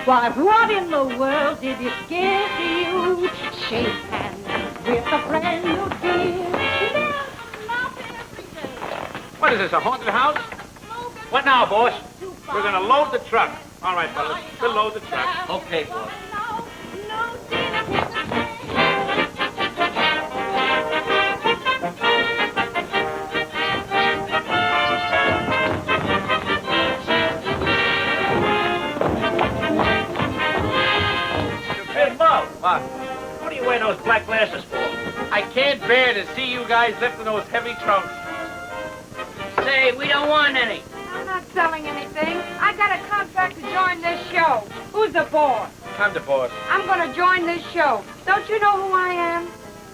Why, what in the world did it scare you? Shake hands with a friend you dear. What is this, a haunted house? What now, boss? We're going to load the truck. All right, fellas, we'll load the truck. Okay, boss. Hey, Mo. What do you wear those black glasses for? I can't bear to see you guys lifting those heavy trunks. Say, we don't want any. I'm not selling anything. I got a contract to join this show. Who's the boss? I'm the boss. I'm going to join this show. Don't you know who I am?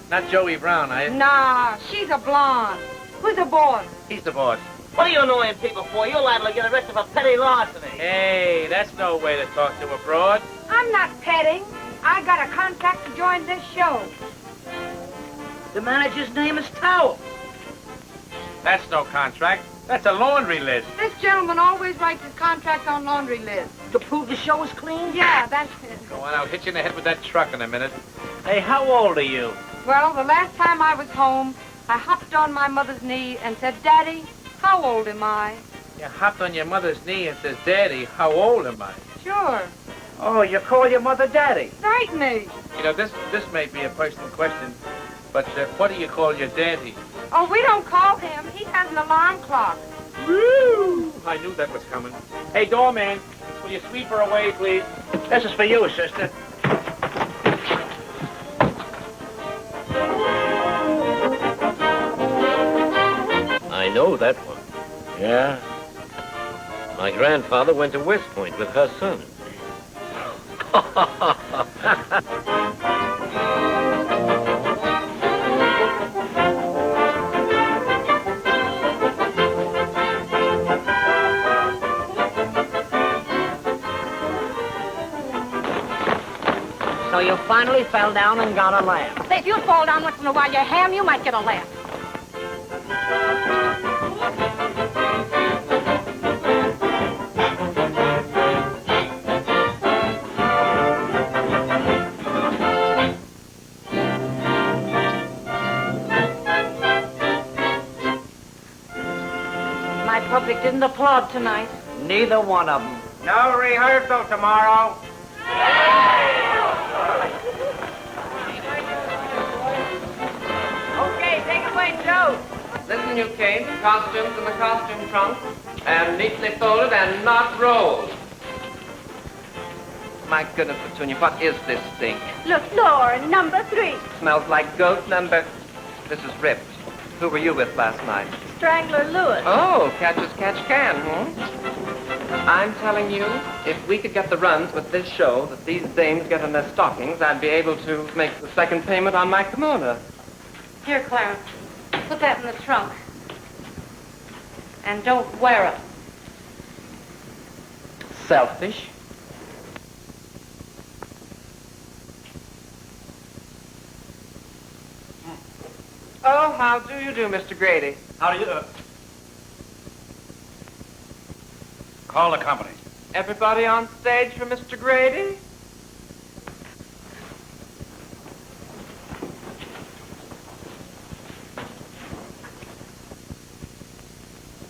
Not Joey Brown, are you? Nah, she's a blonde. Who's the boss? He's the boss. What are you annoying people for? You're liable to get arrested for petty larceny. Hey, that's no way to talk to a broad. I'm not petting. I got a contract to join this show. The manager's name is Towel. That's no contract. That's a laundry list. This gentleman always writes his contract on laundry lists. To prove the show is clean? Yeah, that's it. Go on, I'll hit you in the head with that truck in a minute. Hey, how old are you? Well, the last time I was home, I hopped on my mother's knee and said, Daddy, how old am I? You hopped on your mother's knee and says, Daddy, how old am I? Sure. Oh, you call your mother Daddy? Certainly. You know, this may be a personal question, but what do you call your daddy? Oh, we don't call him. He has an alarm clock. Woo! I knew that was coming. Hey, doorman, will you sweep her away, please? This is for you, sister. I know that one. Yeah? My grandfather went to West Point with her son. So you finally fell down and got a laugh. Say, if you fall down once in a while, you ham, you might get a laugh. My public didn't applaud tonight. Neither one of them. No rehearsal tomorrow. Okay, take it away, Joe. Listen, you Kate, costumes in the costume trunk, and neatly folded and not rolled. My goodness, Petunia, what is this thing? Look, floor number 3. Smells like goat number... This is ripped. Who were you with last night? Strangler Lewis. Oh, catch as catch can, I'm telling you, if we could get the runs with this show that these dames get in their stockings, I'd be able to make the second payment on my kimono. Here, Clarence, put that in the trunk. And don't wear it. Selfish. Oh, how do you do, Mr. Grady? How do you... Call the company. Everybody on stage for Mr. Grady?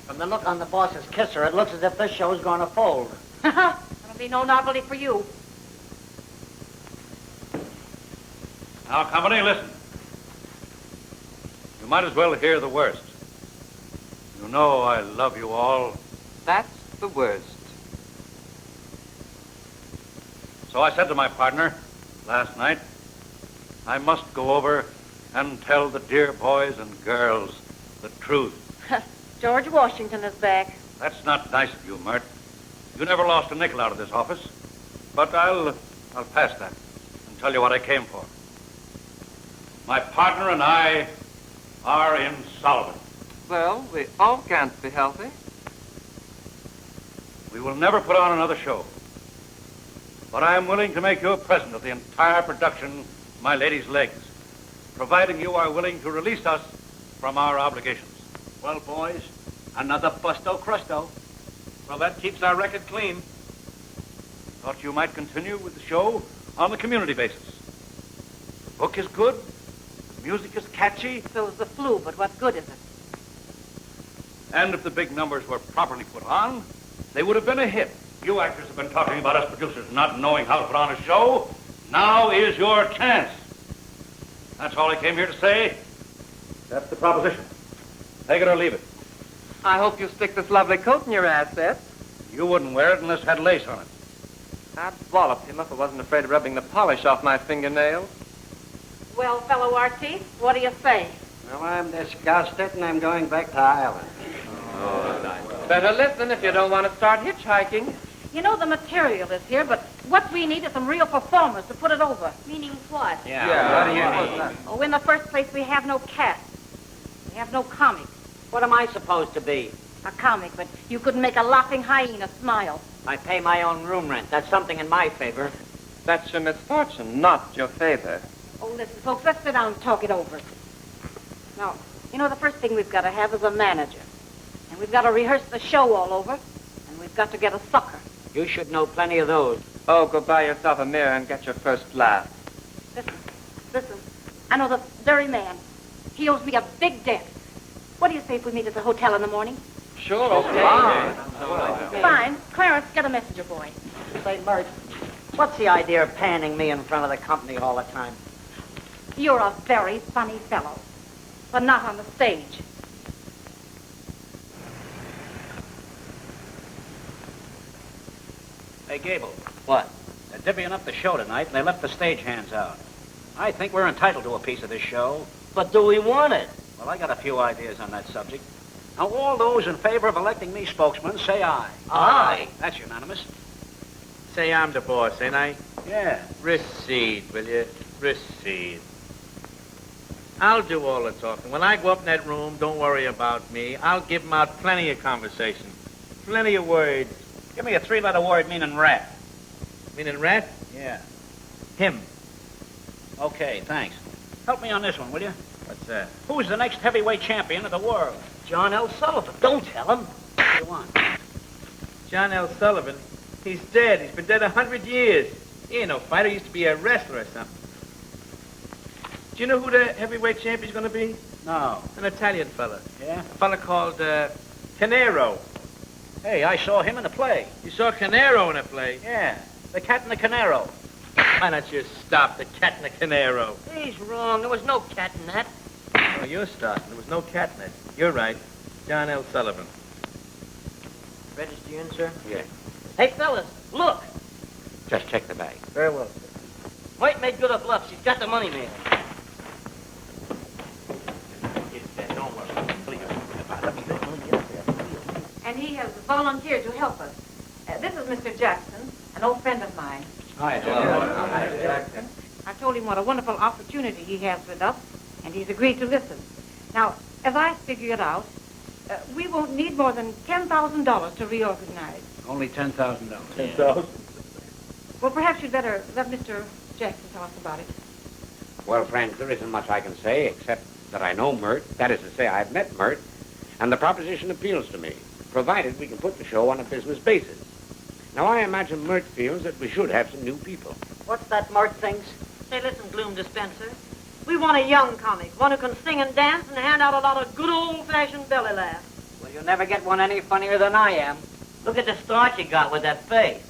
From the look on the boss's kisser, it looks as if this show's going to fold. That'll be no novelty for you. Now, company, listen. You might as well hear the worst. You know I love you all. That's the worst. So I said to my partner last night, I must go over and tell the dear boys and girls the truth. George Washington is back. That's not nice of you, Mert. You never lost a nickel out of this office. But I'll pass that and tell you what I came for. My partner and I are insolvent. Well, we all can't be healthy. We will never put on another show. But I am willing to make you a present of the entire production of My Lady's Legs, providing you are willing to release us from our obligations. Well, boys, another busto crusto. Well, that keeps our record clean. Thought you might continue with the show on the community basis. The book is good. The music is catchy. So's the flu, but what good is it? And if the big numbers were properly put on, they would have been a hit. You actors have been talking about us producers not knowing how to put on a show. Now is your chance. That's all I came here to say. That's the proposition. Take it or leave it. I hope you'll stick this lovely coat in your assets. You wouldn't wear it unless it had lace on it. I'd wallop him if I wasn't afraid of rubbing the polish off my fingernails. Well, fellow artiste, what do you say? Well, I'm disgusted, and I'm going back to Ireland. Better listen if you don't want to start hitchhiking. You know, the material is here, but what we need is some real performers to put it over. Meaning what? What do you need? Oh, in the first place, we have no cast. We have no comic. What am I supposed to be? A comic, but you couldn't make a laughing hyena smile. I pay my own room rent. That's something in my favor. That's your misfortune, not your favor. Oh, listen, folks, let's sit down and talk it over. Now, you know, the first thing we've got to have is a manager. And we've got to rehearse the show all over. And we've got to get a sucker. You should know plenty of those. Oh, go buy yourself a mirror and get your first laugh. Listen. I know the very man. He owes me a big debt. What do you say if we meet at the hotel in the morning? Sure, okay. Fine. Clarence, get a messenger boy. Say, Mert, what's the idea of panning me in front of the company all the time? You're a very funny fellow, but not on the stage. Hey, Gable. What? They're divvying up the show tonight, and they left the stagehands out. I think we're entitled to a piece of this show. But do we want it? Well, I got a few ideas on that subject. Now, all those in favor of electing me spokesman, say aye. Aye. That's unanimous. Say I'm the boss, ain't I? Yeah. Recede, will you? Recede. I'll do all the talking. When I go up in that room, don't worry about me. I'll give 'em out plenty of conversation. Plenty of words. Give me a three-letter word meaning rat. Meaning rat? Yeah. Him. Okay, thanks. Help me on this one, will you? What's that? Who's the next heavyweight champion of the world? John L. Sullivan. Don't tell him. What do you want? John L. Sullivan. He's dead. He's been dead 100 years. He ain't no fighter. He used to be a wrestler or something. Do you know who the heavyweight champion's going to be? No. An Italian fella. Yeah? A fella called Canero. Hey, I saw him in the play. You saw Canero in a play? Yeah. The Cat and the Canaro. Why don't you stop the cat and the Canero? He's wrong. There was no cat in that. Oh, you're starting. There was no cat in it. You're right. John L. Sullivan. Register you in, sir? Yeah. Hey, fellas, look. Just check the bag. Very well. White made good a bluff. She's got the money, man. Don't worry. And he has volunteered to help us. This is Mr. Jackson, an old friend of mine. Hi, Jackson. I told him what a wonderful opportunity he has with us, and he's agreed to listen. Now, as I figure it out, we won't need more than $10,000 to reorganize. Only $10,000. $10,000? Well, perhaps you'd better let Mr. Jackson tell us about it. Well, friends, there isn't much I can say except that I know Mert. That is to say, I've met Mert, and the proposition appeals to me, provided we can put the show on a business basis. Now, I imagine Mert feels that we should have some new people. What's that Mart thinks? Say, listen, Gloom Dispenser. We want a young comic, one who can sing and dance and hand out a lot of good old-fashioned belly laughs. Well, you'll never get one any funnier than I am. Look at the start you got with that face.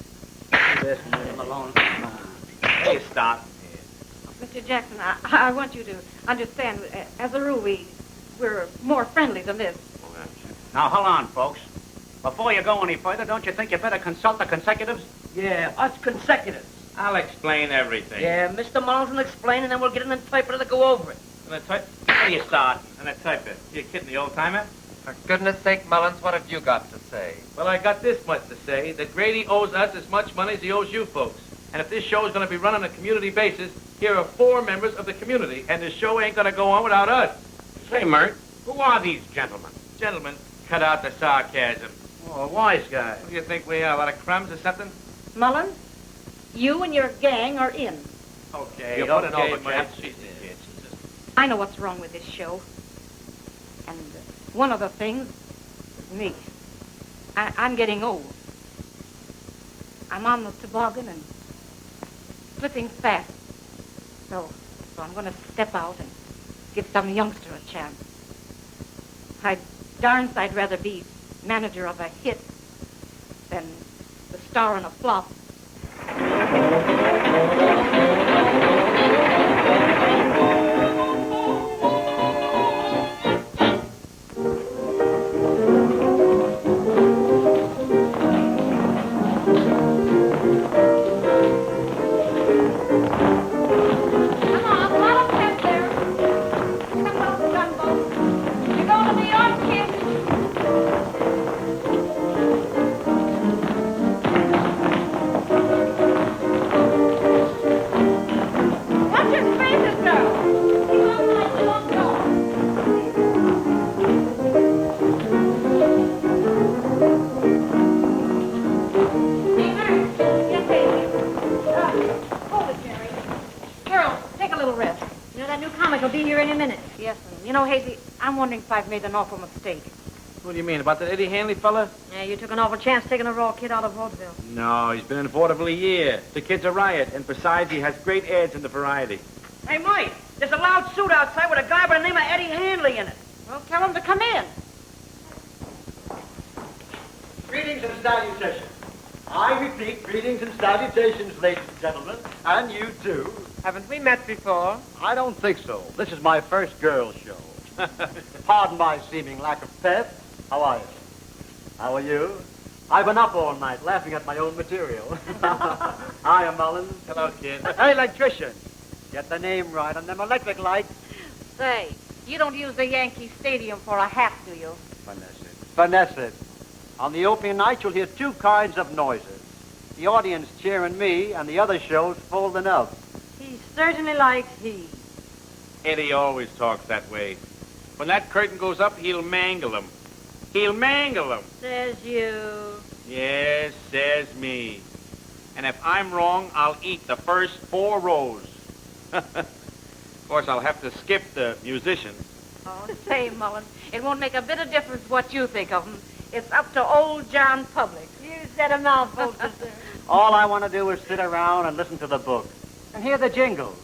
Leave him alone. Hey, stop. Mr. Jackson, I want you to understand, as a rule, we're more friendly than this. Now, hold on, folks. Before you go any further, don't you think you better consult the consecutives? Yeah, us consecutives. I'll explain everything. Yeah, Mr. Mullins will explain, and then we'll get an interpreter to go over it. And a type... Where do you start? And a type it. You kidding the old timer? For goodness sake, Mullins, what have you got to say? Well, I got this much to say, that Grady owes us as much money as he owes you folks. And if this show is going to be run on a community basis, here are 4 members of the community, and this show ain't going to go on without us. Say, Mert, who are these gentlemen? Gentlemen, cut out the sarcasm. Oh, a wise guy. What do you think we are, a lot of crumbs or something? Mullins, you and your gang are in. Okay, You put it over, Mert. Jeff. I know what's wrong with this show. And one of the things is me. I'm getting old. I'm on the toboggan and slipping fast. So I'm going to step out and give some youngster a chance. Darn sight rather be manager of a hit than the star in a flop. I'm wondering if I've made an awful mistake. What do you mean, about that Eddie Hanley fella? Yeah, you took an awful chance taking a raw kid out of vaudeville. No, he's been in vaudeville a year. The kid's a riot, and besides, he has great ads in the variety. Hey, Mike, there's a loud suit outside with a guy by the name of Eddie Hanley in it. Well, tell him to come in. Greetings and salutations. I repeat, greetings and salutations, ladies and gentlemen, and you too. Haven't we met before? I don't think so. This is my first girls' show. Pardon my seeming lack of pep. How are you? How are you? I've been up all night laughing at my own material. Hiya, Mullins. Hello, kid. Hey, electrician. Get the name right on them electric lights. Say, you don't use the Yankee Stadium for a hat, do you? Finesse it. Finesse it. On the opening night, you'll hear two kinds of noises. The audience cheering me, and the other shows folding up. He certainly likes he. Eddie always talks that way. When that curtain goes up, he'll mangle him. He'll mangle him. Says you. Yes, says me. And if I'm wrong, I'll eat the first 4 rows. Of course, I'll have to skip the musicians. Oh, say, Mullen, it won't make a bit of difference what you think of them. It's up to old John Public. You said a mouthful, sir. All I want to do is sit around and listen to the book and hear the jingles.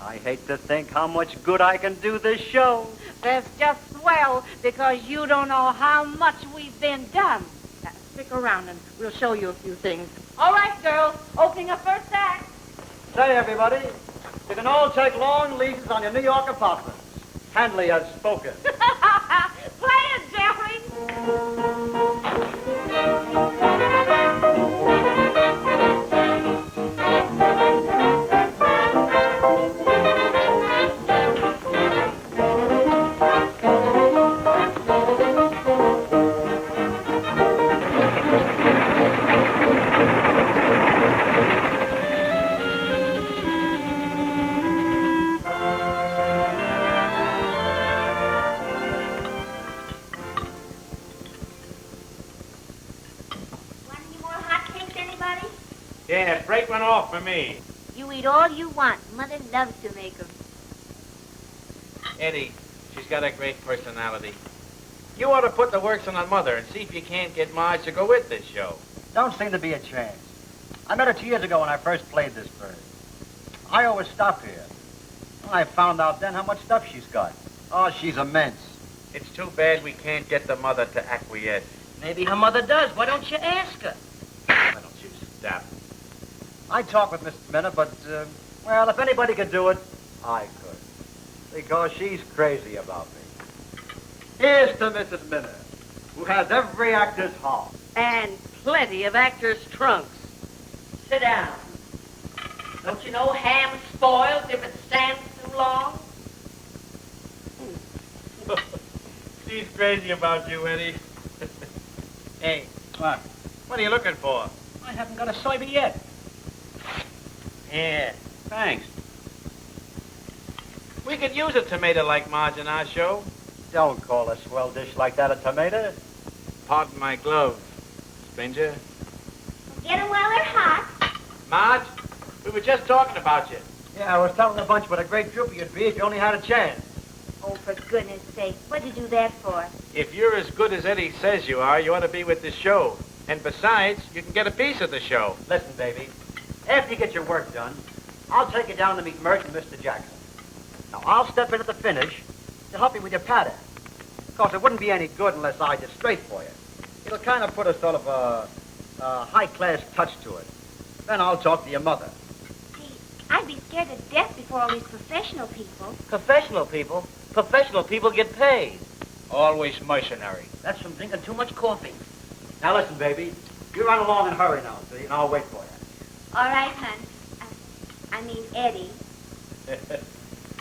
I hate to think how much good I can do this show. That's just swell, because you don't know how much we've been done. Now, stick around and we'll show you a few things. All right, girls, opening up first act. Say, everybody, you can all take long leases on your New York apartments. Hanley has spoken. Play it, Jeffrey. Yeah, break one off for me. You eat all you want. Mother loves to make them. Eddie, she's got a great personality. You ought to put the works on Mother and see if you can't get Marge to go with this show. Don't seem to be a chance. I met her 2 years ago when I first played this bird. I always stop here. I found out then how much stuff she's got. Oh, she's immense. It's too bad we can't get the mother to acquiesce. Maybe her mother does. Why don't you ask her? Why don't you stop? I talked with Mrs. Minna, but, well, if anybody could do it, I could. Because she's crazy about me. Here's to Mrs. Minna, who has every actor's heart. And plenty of actors' trunks. Sit down. Don't you know ham spoils if it stands too long? She's crazy about you, Eddie. Hey, what are you looking for? I haven't got a soybean yet. Yeah. Thanks. We could use a tomato like Marge in our show. Don't call a swell dish like that a tomato. Pardon my glove, stranger. Get 'em while they're hot. Marge, we were just talking about you. Yeah, I was telling the bunch what a great trooper you'd be if you only had a chance. Oh, for goodness sake, what'd you do that for? If you're as good as Eddie says you are, you ought to be with this show. And besides, you can get a piece of the show. Listen, baby. After you get your work done, I'll take you down to meet Mert and Mr. Jackson. Now, I'll step in at the finish to help you with your pattern. Of course, it wouldn't be any good unless I did straight for you. It'll kind of put a sort of a high-class touch to it. Then I'll talk to your mother. Gee, I'd be scared to death before all these professional people. Professional people? Professional people get paid. Always mercenary. That's from drinking too much coffee. Now, listen, baby. You run along and hurry now, see, and I'll wait for you. All right, hon. I mean, Eddie.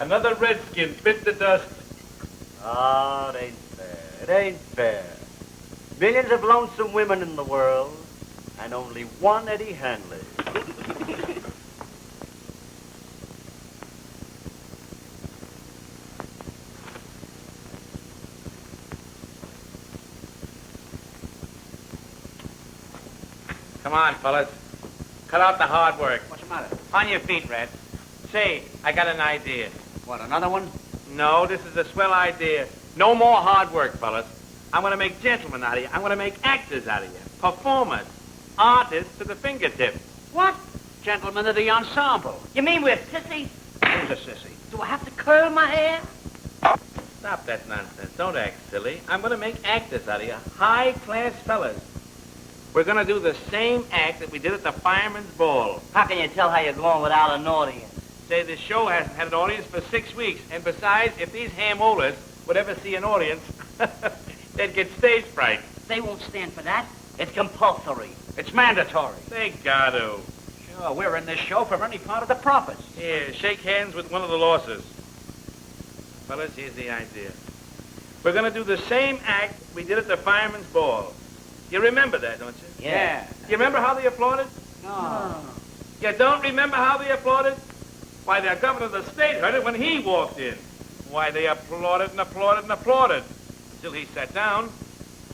Another redskin bit the dust. Oh, it ain't fair. It ain't fair. Millions of lonesome women in the world, and only one Eddie Hanley. Come on, fellas. Cut out the hard work. What's the matter? On your feet, Red. Say, I got an idea. What, another one? No, this is a swell idea. No more hard work, fellas. I'm going to make gentlemen out of you. I'm going to make actors out of you. Performers. Artists to the fingertips. What? Gentlemen of the ensemble. You mean we're sissies? Who's a sissy? Do I have to curl my hair? Stop that nonsense. Don't act silly. I'm going to make actors out of you. High-class fellas. We're going to do the same act that we did at the Fireman's Ball. How can you tell how you're going without an audience? Say, this show hasn't had an audience for 6 weeks. And besides, if these ham-olas would ever see an audience, they'd get stage fright. They won't stand for that. It's compulsory. It's mandatory. They got to. Sure, we're in this show for any part of the profits. Here, shake hands with one of the losses. Fellas, here's the idea. We're going to do the same act we did at the Fireman's Ball. You remember that, don't you? Yeah. You remember how they applauded? No. You don't remember how they applauded? Why, the governor of the state heard it when he walked in. Why, they applauded and applauded and applauded until he sat down.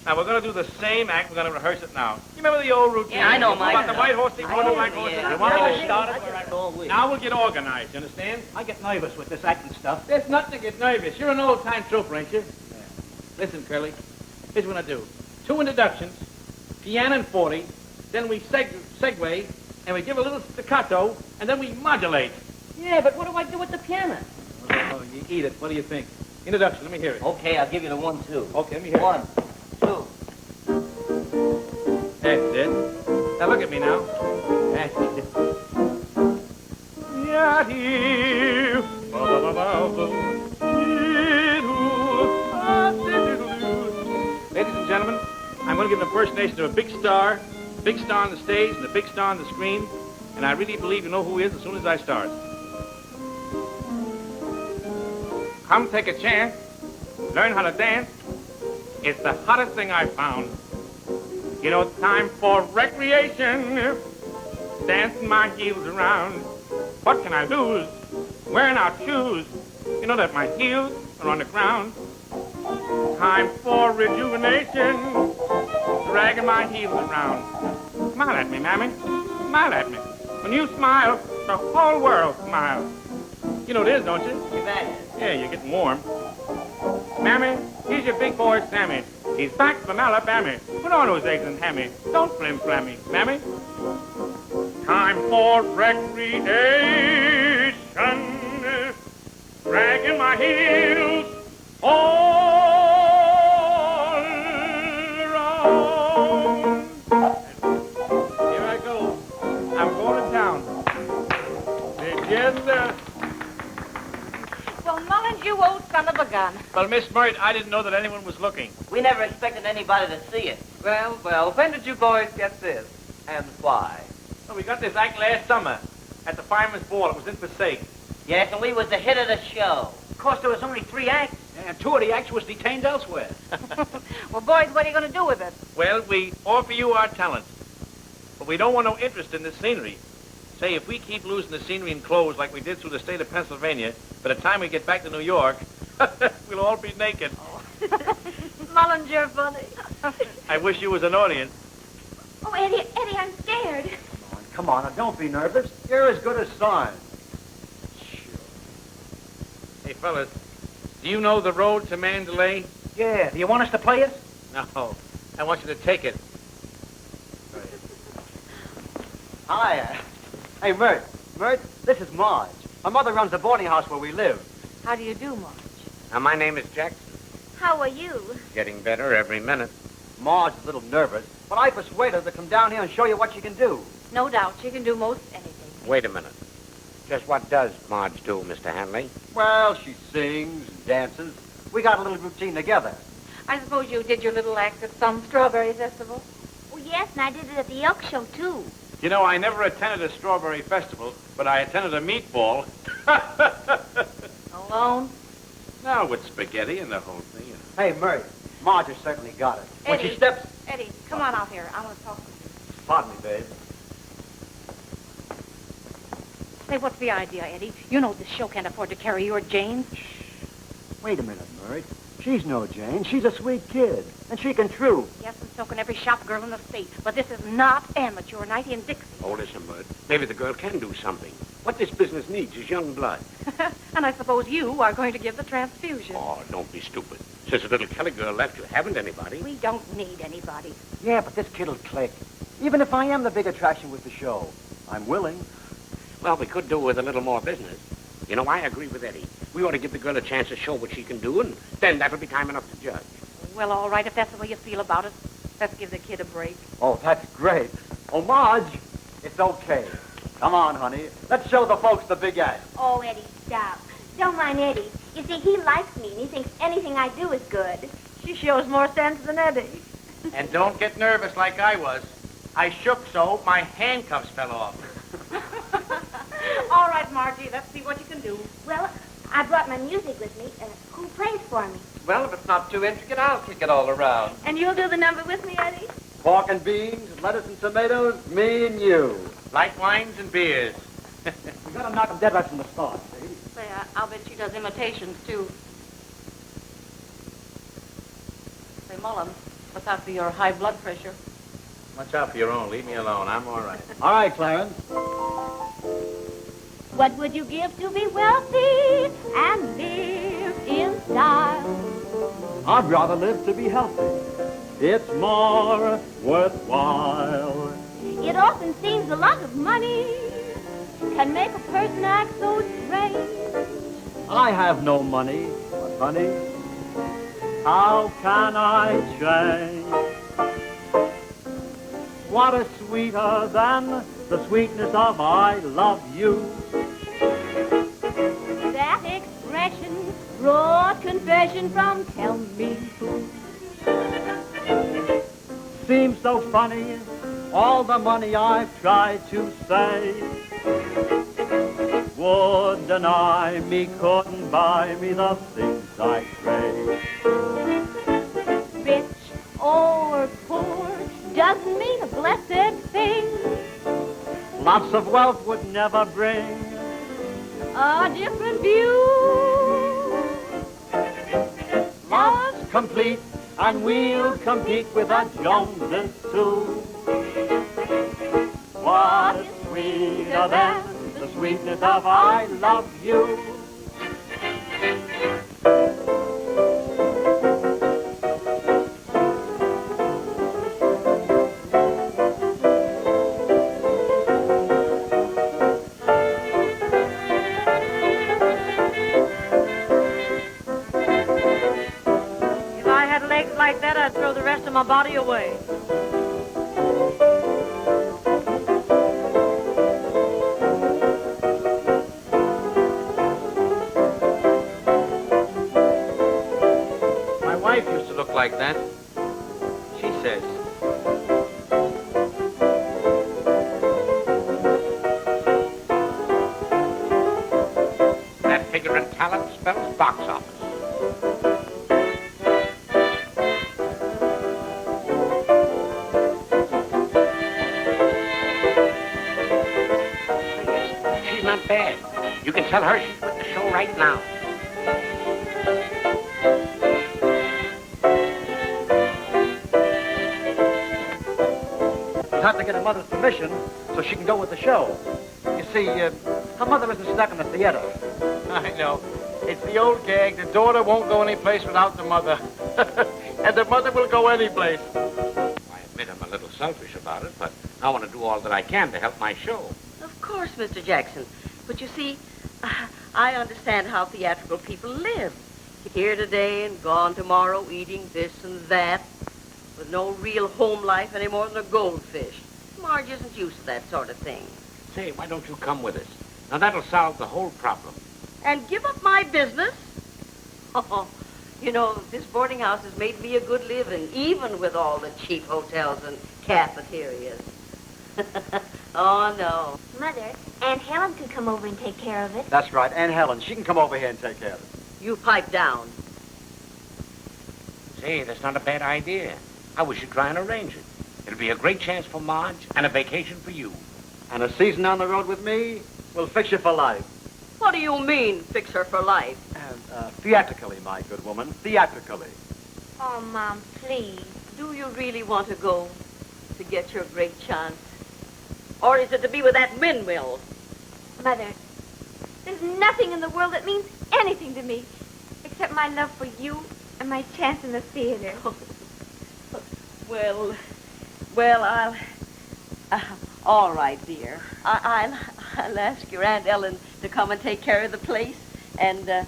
Now, we're going to do the same act. We're going to rehearse it now. You remember the old routine? Yeah, I know, Mike. About the white horse before the black horse? Yeah. You want me to Yeah. start I it? get it all week. Now we'll get organized, you understand? I get nervous with this acting stuff. There's nothing to get nervous. You're an old-time trooper, ain't you? Yeah. Listen, Curly, here's what I do. 2 introductions, piano and 40, then we segue, and we give a little staccato, and then we modulate. Yeah, but what do I do with the piano? Oh, you eat it. What do you think? Introduction, let me hear it. Okay, I'll give you the 1, 2. Okay, let me hear it. 1, 2. That's it. Now look at me now. That's it. Ladies and gentlemen, I'm going to give an impersonation of a big star on the stage and a big star on the screen, and I really believe you know who he is as soon as I start. Come take a chance, learn how to dance. It's the hottest thing I've found. You know, it's time for recreation, dancing my heels around. What can I lose? Wearing out shoes. You know that my heels are on the ground. Time for rejuvenation, dragging my heels around. Smile at me, Mammy. Smile at me. When you smile, the whole world smiles. You know what it is, don't you? You bet. Yeah, you're getting warm. Mammy, here's your big boy, Sammy. He's back from Alabama. Put on those eggs and hammy. Don't flim-flammy, Mammy. Time for recreation. Dragging my heels all around. Here I go. I'm going to town. Yes, sir. Well, Mullins, you old son of a gun. Well, Miss Murray, I didn't know that anyone was looking. We never expected anybody to see it. Well, well, when did you boys get this? And why? Well, we got this act last summer at the Fireman's Ball. It was in Passaic. Yes, and we was the hit of the show. Of course, there was only 3 acts, and 2 of the acts was detained elsewhere. Well, boys, what are you going to do with it? Well, we offer you our talent, but we don't want no interest in the scenery. Say, if we keep losing the scenery and clothes like we did through the state of Pennsylvania, by the time we get back to New York, we'll all be naked. Mullins, you're funny. I wish you was an audience. Oh, Eddie, I'm scared. Come on, now, don't be nervous. You're as good as signed. Hey, fellas, do you know the road to Mandalay? Yeah, do you want us to play it? No, I want you to take it. Hi. Hey, Mert. Mert, this is Marge. My mother runs the boarding house where we live. How do you do, Marge? Now, my name is Jackson. How are you? Getting better every minute. Marge's a little nervous, but I persuaded her to come down here and show you what she can do. No doubt. She can do most anything. Wait a minute. Just what does Marge do, Mr. Hanley? Well, she sings and dances. We got a little routine together. I suppose you did your little act at some strawberry festival? Oh, yes, and I did it at the Elk Show, too. You know, I never attended a strawberry festival, but I attended a meatball. Alone? No, with spaghetti and the whole thing. Hey, Mert, Marge has certainly got it. When Eddie, she steps... Eddie, come on out here. I want to talk with you. Pardon me, babe. Say, what's the idea, Eddie? You know this show can't afford to carry your Jane. Wait a minute, Mert. She's no Jane. She's a sweet kid. And she can true. Yes, and so can every shop girl in the state. But this is not amateur night in Dixie. Oh, listen, Bud. Maybe the girl can do something. What this business needs is young blood. And I suppose you are going to give the transfusion. Oh, don't be stupid. Since the little Kelly girl left, you haven't anybody. We don't need anybody. Yeah, but this kid'll click. Even if I am the big attraction with the show, I'm willing. Well, we could do with a little more business. You know, I agree with Eddie. We ought to give the girl a chance to show what she can do, and then that'll be time enough to judge. Well, all right, if that's the way you feel about it. Let's give the kid a break. Oh, that's great. Oh, Marge, it's okay. Come on, honey. Let's show the folks the big act. Oh, Eddie, stop. Don't mind Eddie. You see, he likes me, and he thinks anything I do is good. She shows more sense than Eddie. And don't get nervous like I was. I shook so my handcuffs fell off. All right, Margie, let's see what you can do. Well, I brought my music with me. Who plays for me? Well, if it's not too intricate, I'll kick it all around. And you'll do the number with me, Eddie? Pork and beans, lettuce and tomatoes, me and you. Light wines and beers. We gotta knock them dead right from the start, see? Say, I'll bet she does imitations, too. Say, Mullen, what's out for your high blood pressure? Watch out for your own. Leave me alone. I'm all right. All right, Clarence. What would you give to be wealthy and live in style? I'd rather live to be healthy. It's more worthwhile. It often seems a lot of money can make a person act so strange. I have no money, but honey, how can I change? What is sweeter than the sweetness of I love you? That expression, broad confession from tell me who. Seems so funny, all the money I've tried to save would deny me, couldn't buy me the things I crave. Rich or poor doesn't mean a blessed thing. Lots of wealth would never bring A different view. love's complete, and we'll compete with the Joneses too. What is sweeter than the sweetness of I love you? If I had legs like that, I'd throw the rest of my body away. My wife used to look like that. She says. That figure and talent spells box office. She's not bad. You can tell her she's with the show right now. You'll have to get her mother's permission so she can go with the show. You see, her mother isn't stuck in the theater. I know. It's the old gag. The daughter won't go any place without the mother. And the mother will go any place. I admit I'm a little selfish about it, but I want to do all that I can to help my show. Of course, Mr. Jackson. But you see, I understand how theatrical people live. Here today and gone tomorrow, eating this and that, with no real home life any more than a goldfish. Marge isn't used to that sort of thing. Say, why don't you come with us? Now, that'll solve the whole problem. And give up my business? Oh, you know, this boarding house has made me a good living, even with all the cheap hotels and cafeterias. Oh, no. Mother, Aunt Helen can come over and take care of it. That's right, Aunt Helen. She can come over here and take care of it. You pipe down. Say, that's not a bad idea. I wish you'd try and arrange it. It'll be a great chance for Marge and a vacation for you. And a season on the road with me will fix you for life. What do you mean, fix her for life? Theatrically, my good woman. Theatrically. Oh, Mom, please. Do you really want to go to get your great chance? Or is it to be with that windmill? Mother, there's nothing in the world that means anything to me except my love for you and my chance in the theater. Well, I'll... all right, dear. I'll ask your Aunt Ellen to come and take care of the place, and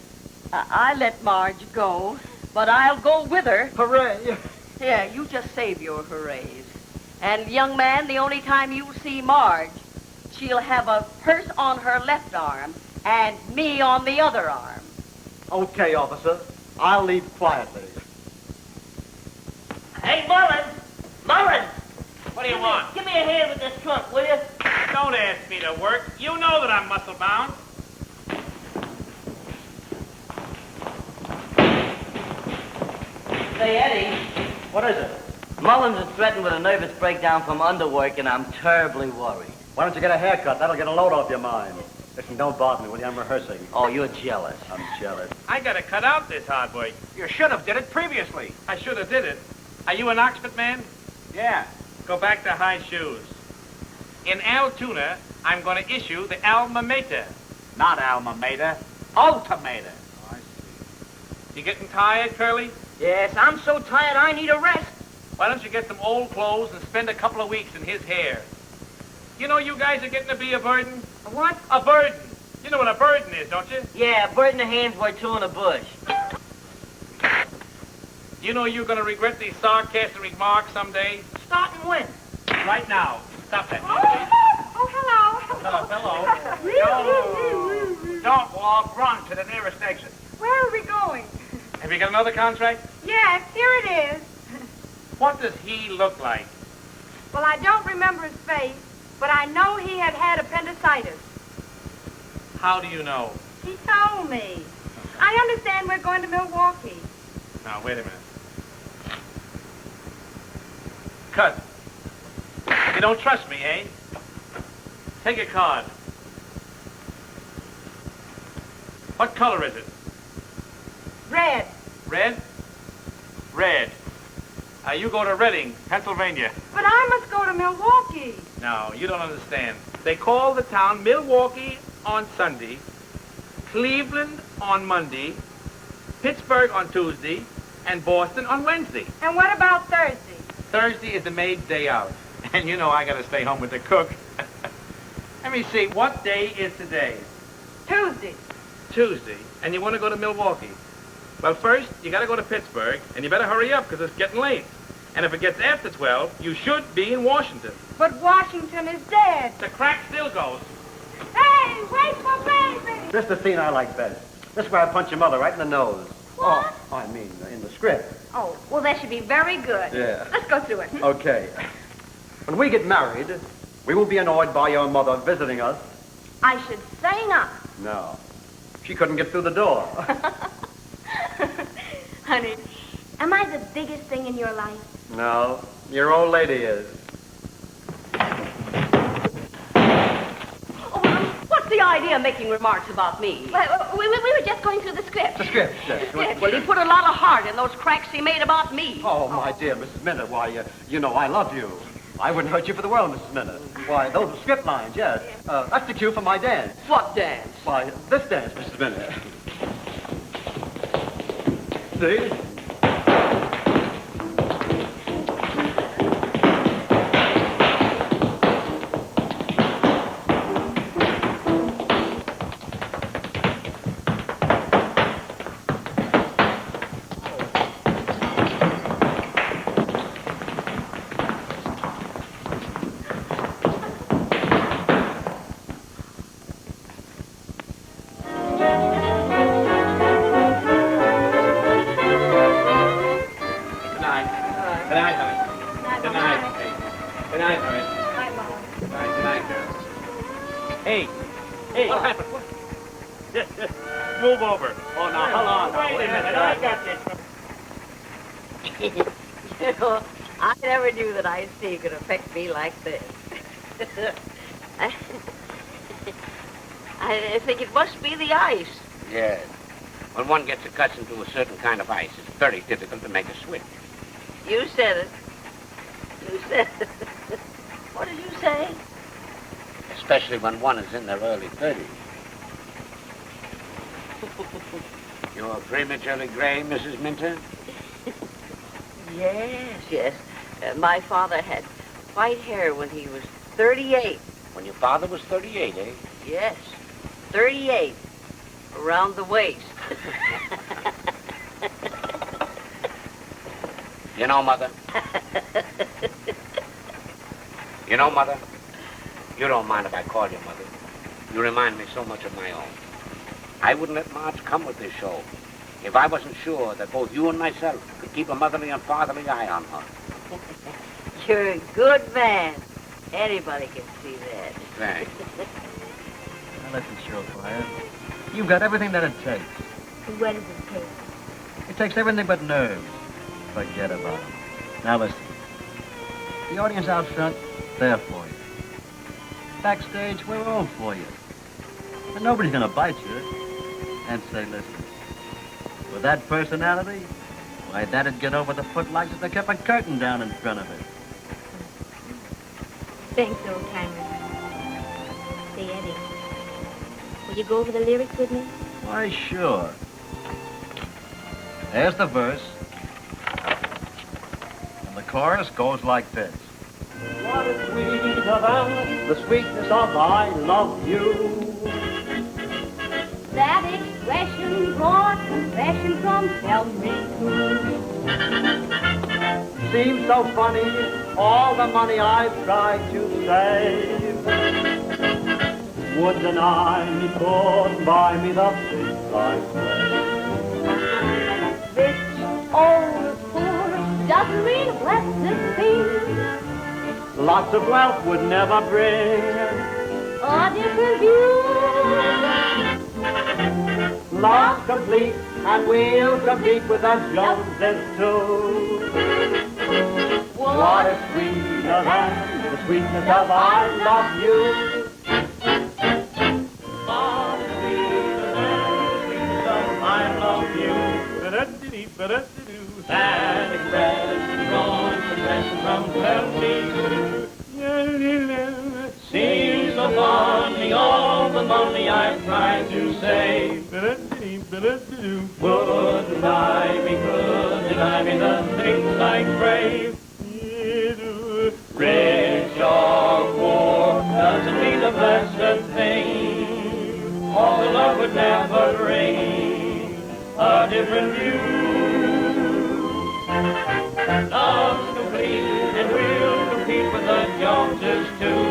I'll let Marge go, but I'll go with her. Hooray! Yeah, you just save your hoorays. And, young man, the only time you see Marge, she'll have a purse on her left arm and me on the other arm. Okay, officer. I'll leave quietly. Hey, Mullins! Mullins! What do you want? Give me a hand with this trunk, will you? Don't ask me to work. You know that I'm muscle-bound. Say, Eddie. What is it? Mullins is threatened with a nervous breakdown from underwork, and I'm terribly worried. Why don't you get a haircut? That'll get a load off your mind. Listen, don't bother me, will you? I'm rehearsing. Oh, you're jealous. I'm jealous. I gotta cut out this hard work. You should have did it previously. I should have did it. Are you an Oxford man? Yeah. Go back to high shoes. In Altoona, I'm going to issue the alma mater. Not alma mater. Ultimator. Oh, I see. You getting tired, Curly? Yes, I'm so tired I need a rest. Why don't you get some old clothes and spend a couple of weeks in his hair? You know you guys are getting to be a burden? A what? A burden. You know what a burden is, don't you? Yeah, a bird in the hand's worth two in the bush. You know you're going to regret these sarcastic remarks someday? Starting when? Right now. Stop that. Oh, hello. No. Don't walk. Run to the nearest exit. Where are we going? Have you got another contract? Yes, here it is. What does he look like? Well, I don't remember his face, but I know he had appendicitis. How do you know? He told me. I understand we're going to Milwaukee. Now, wait a minute. Cut. You don't trust me, eh? Take a card. What color is it? Red. Red? Red. You go to Reading, Pennsylvania. But I must go to Milwaukee. No, you don't understand. They call the town Milwaukee on Sunday, Cleveland on Monday, Pittsburgh on Tuesday, and Boston on Wednesday. And what about Thursday? Thursday is the maid's day out. And you know I gotta stay home with the cook. Let me see, what day is today? Tuesday. Tuesday. And you want to go to Milwaukee. Well, first, you gotta go to Pittsburgh, and you better hurry up, because it's getting late. And if it gets after 12, you should be in Washington. But Washington is dead. The crack still goes. Hey, wait for baby! This is the scene I like best. This is where I punch your mother right in the nose. What? Oh, I mean, in the script. Oh, well, that should be very good. Yeah. Let's go through it. Okay. When we get married, we will be annoyed by your mother visiting us. I should say not. No. She couldn't get through the door. Honey, am I the biggest thing in your life? No, your old lady is. What's the idea of making remarks about me? Well, we were just going through the script. The script, yes. Well, he put a lot of heart in those cracks he made about me. Oh, my dear Mrs. Minute, why, you know I love you. I wouldn't hurt you for the world, Mrs. Minute. Why, those are script lines, yes. That's the cue for my dance. What dance? Why, this dance, Mrs. Minute. See? move over. Oh, now, hold on. Wait a minute, I got this. You know, I never knew that ice tea could affect me like this. I think it must be the ice. Yes. When one gets accustomed to a certain kind of ice, it's very difficult to make a switch. You said it. You said it. What did you say? Especially when one is in their early 30s. You're prematurely gray, Mrs. Minter? Yes. My father had white hair when he was 38. When your father was 38, eh? Yes, 38. Around the waist. You know, Mother? You know, Mother? You don't mind if I call you Mother. You remind me so much of my own. I wouldn't let Marge come with this show if I wasn't sure that both you and myself could keep a motherly and fatherly eye on her. You're a good man. Anybody can see that. Thanks. Now listen, Surefire. You've got everything that it takes. What does it take? It takes everything but nerves. Forget about them. Now listen. The audience out front, they're for you. Backstage, we're all for you. And nobody's gonna bite you and say, listen, with that personality, why, that'd get over the footlights if they kept a curtain down in front of it. Thanks, old timer. Say, Eddie, will you go over the lyrics with me? Why, sure. There's the verse. And the chorus goes like this. What is sweeter than the sweetness of I love you? That expression brought confession from tell me who. Seems so funny, all the money I've tried to save would deny me, could buy me the things I crave. Rich, old, poor, doesn't mean a blessed thing. Lots of wealth would never bring A different view. love's complete, and we'll compete with the Joneses too. What is sweeter than the sweetness of I love you? What is sweeter than the sweetness of I love you? That expression drawn confession from tell me. Seems so funny, all the money I've tried to save would deny me, could deny me the things I crave. Rich or poor doesn't mean a blessed thing. All the love would never bring a different view. Love's complete, and we'll compete with the Joneses too.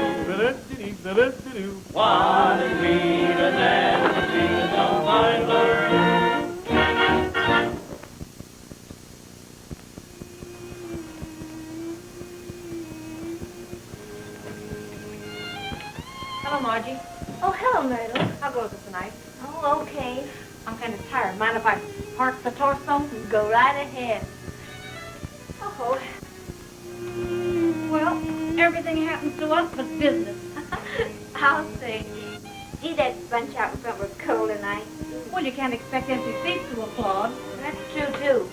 What is sweeter than the sweetness of I love you? Hello, Margie. Oh, hello, Myrtle. How goes it tonight? Oh, okay. I'm kind of tired. Mind if I park the torso? Go right ahead. Oh. Well, everything happens to us but business. I'll say. Gee, that bunch out in front was cold tonight. Well, you can't expect empty seats to applaud. That's true, too.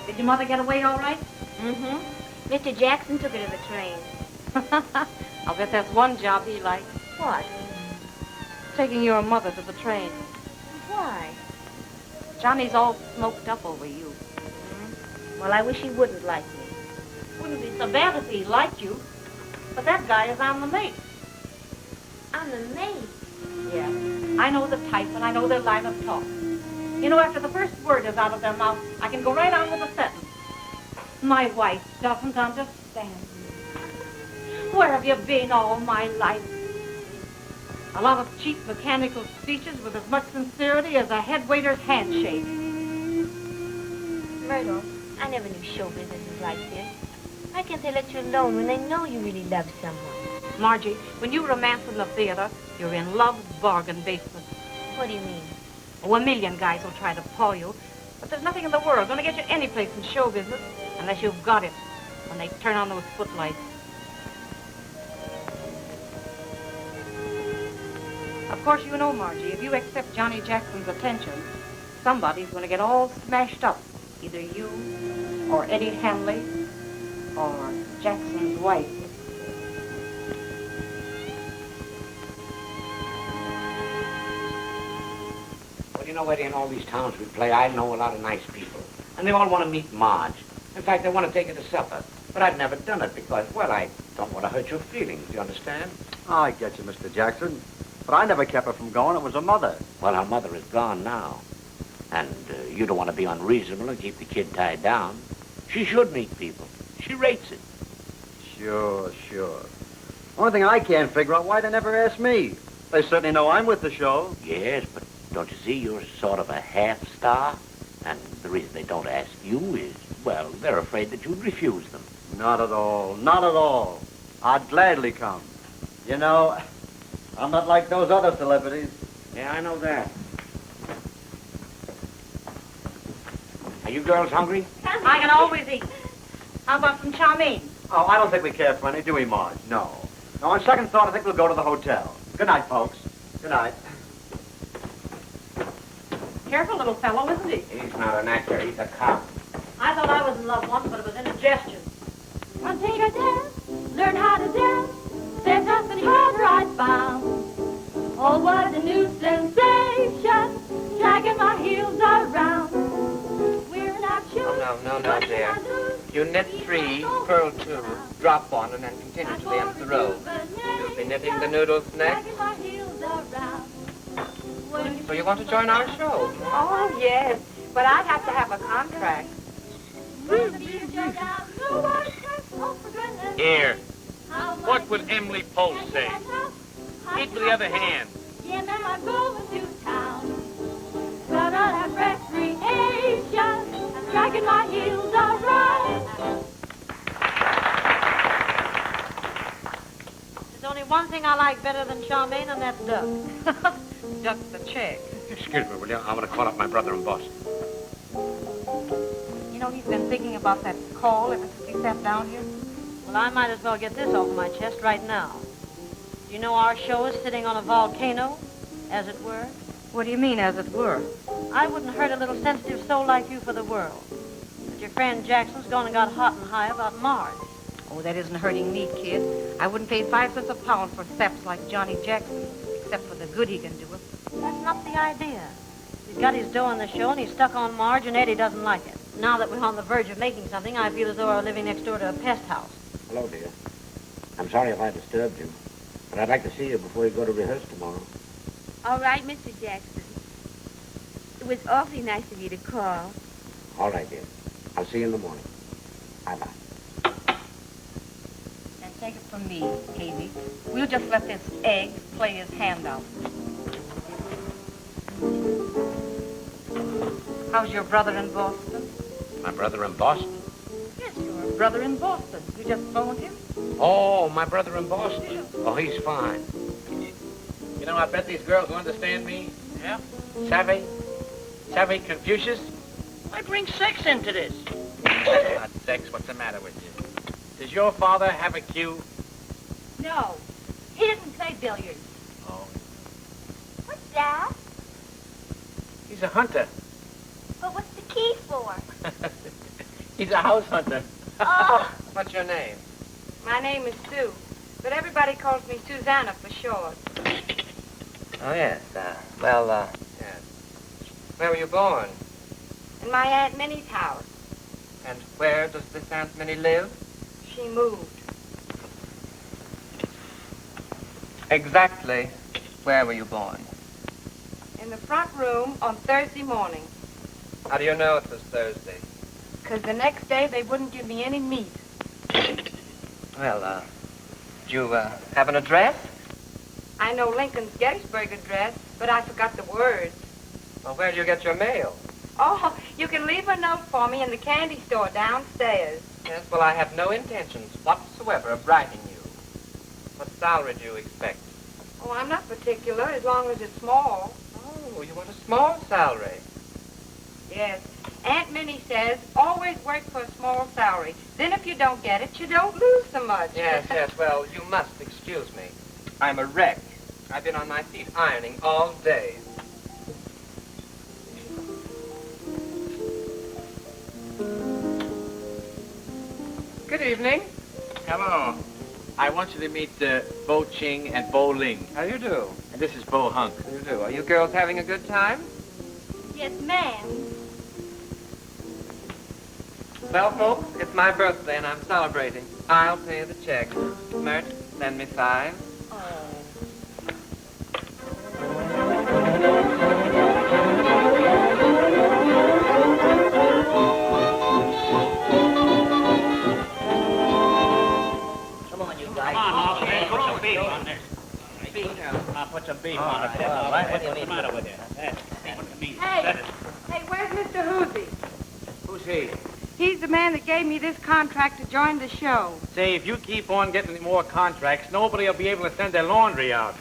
Did your mother get away all right? Mm-hmm. Mr. Jackson took her to the train. I'll bet that's one job he liked. What? Taking your mother to the train. Why? Johnny's all smoked up over you. Well, I wish he wouldn't like me. Wouldn't be so bad if he liked you. But that guy is on the mate. On the maid. Yeah. I know the type and I know their line of talk. You know, after the first word is out of their mouth, I can go right on with a sentence. My wife doesn't understand. Where have you been all my life? A lot of cheap mechanical speeches with as much sincerity as a head waiter's handshake. Myrtle, I never knew show business was like this. Why can't they let you alone when they know you really love someone? Margie, when you romance in the theater, you're in love's bargain basement. What do you mean? Oh, a million guys will try to paw you, but there's nothing in the world going to get you any place in show business unless you've got it when they turn on those footlights. Of course, you know, Margie, if you accept Johnny Jackson's attention, somebody's going to get all smashed up. Either you, or Eddie Hanley, or Jackson's wife. Well, you know, Eddie, in all these towns we play, I know a lot of nice people. And they all want to meet Marge. In fact, they want to take her to supper. But I've never done it because, well, I don't want to hurt your feelings. Do you understand? I get you, Mr. Jackson. But I never kept her from going. It was her mother. Well, her mother is gone now. And you don't want to be unreasonable and keep the kid tied down. She should meet people. She rates it. Sure. Only thing I can't figure out why they never asked me. They certainly know I'm with the show. Yes, but don't you see, you're sort of a half-star? And the reason they don't ask you is, well, they're afraid that you'd refuse them. Not at all. I'd gladly come. You know, I'm not like those other celebrities. Yeah, I know that. Are you girls hungry? I can always eat. How about some chow mein? Oh, I don't think we care for any, do we, Marge? No. No, on second thought, I think we'll go to the hotel. Good night, folks. Good night. Careful little fellow, isn't he? He's not an actor, he's a cop. I thought I was in love once, but it was indigestion. One take a dance, learn how to dance, stand up and hard right bound. Oh, what a new sensation, dragging my heels around. We're not sure. No, dear. You knit 3, purl 2, drop 1, and then continue to the end of the row. You'll be knitting the noodles next. So you want to join our show? Oh, yes. But I'd have to have a contract. Here. What would Emily Post say? Eat with the other hand. Yeah, now I'm going to town. Gonna have recreation, dragging my heels around. There's only one thing I like better than chow mein, and that's duck. Duck's the check. Excuse me, will you? I want to call up my brother in Boston. You know, he's been thinking about that call ever since he sat down here. Well, I might as well get this off my chest right now. You know our show is sitting on a volcano, as it were? What do you mean, as it were? I wouldn't hurt a little sensitive soul like you for the world. But your friend Jackson's gone and got hot and high about Marge. Oh, that isn't hurting me, kid. I wouldn't pay 5 cents a pound for saps like Johnny Jackson, except for the good he can do us. That's not the idea. He's got his dough on the show, and he's stuck on Marge, and Eddie doesn't like it. Now that we're on the verge of making something, I feel as though I were living next door to a pest house. Hello, dear. I'm sorry if I disturbed you, but I'd like to see you before you go to rehearse tomorrow. All right, Mr. Jackson. It was awfully nice of you to call. All right, dear. I'll see you in the morning. Bye-bye. And take it from me, Hazy. We'll just let this egg play his hand out. How's your brother in Boston? My brother in Boston? Yes, your brother in Boston. You just phoned him? Oh, my brother in Boston. Oh, he's fine. You know, I bet these girls will understand me. Yeah? Savvy Confucius? I bring sex into this. Not sex, what's the matter with you? Does your father have a cue? No, he didn't play billiards. Oh. What's that? He's a hunter. But what's the key for? He's a house hunter. Oh. What's your name? My name is Sue, but everybody calls me Susanna for short. Oh, yes. Yes. Where were you born? In my Aunt Minnie's house. And where does this Aunt Minnie live? She moved. Exactly where were you born? In the front room on Thursday morning. How do you know it was Thursday? Because the next day they wouldn't give me any meat. Well, do you have an address? I know Lincoln's Gettysburg address, but I forgot the words. Well, where do you get your mail? Oh, you can leave a note for me in the candy store downstairs. Yes, well, I have no intentions whatsoever of writing you. What salary do you expect? Oh, I'm not particular, as long as it's small. Oh, Oh, you want a small salary? Yes. Aunt Minnie says, always work for a small salary. Then if you don't get it, you don't lose so much. Yes, yes. Well, you must excuse me. I'm a wreck. I've been on my feet ironing all day. Good evening. Hello. I want you to meet Bo Ching and Bo Ling. How do you do? And this is Bo Hunk. How do you do? Are you girls having a good time? Yes, ma'am. Well, folks, it's my birthday and I'm celebrating. I'll pay the check. Mert, lend me $5. Come on, you guys. Come on, man. Put some beef on this. Put some beef on it. All right. What's the matter with you? Hey, where's Mr. Hoosie? Who's he? He's the man that gave me this contract to join the show. Say, if you keep on getting more contracts, nobody will be able to send their laundry out.